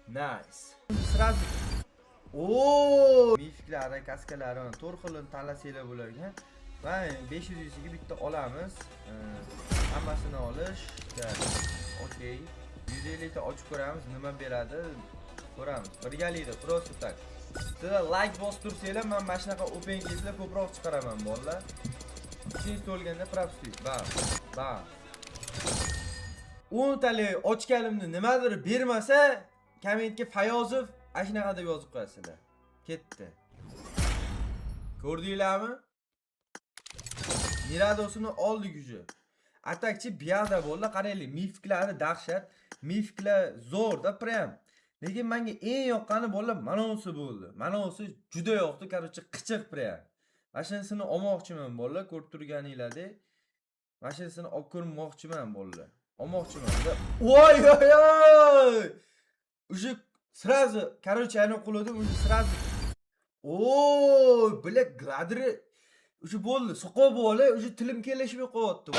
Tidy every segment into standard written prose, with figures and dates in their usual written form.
Nice. Sразу. Oo! Mifiklari, kaskalari, 4 xilini tanlasanglar bo'lar ekan. Va 500 ga bitta olamiz. Hammasini olish. Okey. 150 ta ochib ko'ramiz, nima beradi? Ko'ramiz. Birgalikda просто tak. Sizlar like bosib tursanglar, men mana shunaqa open case'lar ko'proq chiqaraman, bolalar. Chingiz to'lganda propstit. Bam. 10 talik ochganimni nimadir bermasa, kommentga Fayozov ashnaqa deb yozib qo'yasizlar. Ketdi. Ko'rdinglarmi? Miradosini oldik уже. Atakchi biyada bo'ldi, qaranglar, mifiklari dahshat. Mifiklar zo'rda prям. Lekin menga eng yoqqani bolalar manonsi bo'ldi. Manonsi juda yoqdi, короче, qichiq prям. Mashinasini olmoqchiman bolalar, ko'rib turganinglardek. Mashinasini olib ko'rmoqchiman bolalar. Olmoqchiman. Voy! Уже сразу, короче, ana quladim, уже сразу. Oo, bilak gladri. Уже bo'ldi, soqov bo'la, уже tilim kelishmay qo'yapti.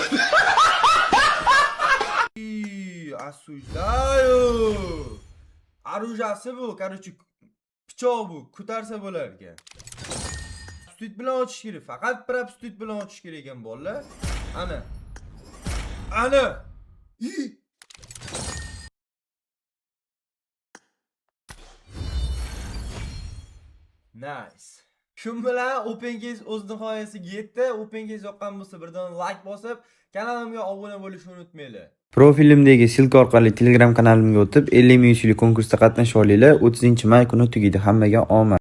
Asujdayo. Оружиеsi bu, короче, pichoq bu, ko'tarsa bo'lar ekan. Stud bilan ochish kerak, faqat prap stud bilan ochish kerak ekan bolalar. Ana. Nice. Shu bilan Open Case o'z nihoyasiga yetdi. Open Case yoqqan bo'lsa, birdan like bosib, kanalimga obuna bo'lishni unutmanglar. Profilimdagi silka orqali Telegram kanalimga o'tib, 50 ming USD konkursda qatnasha olinglar. 30-may kuni tugaydi. Hammaga omad.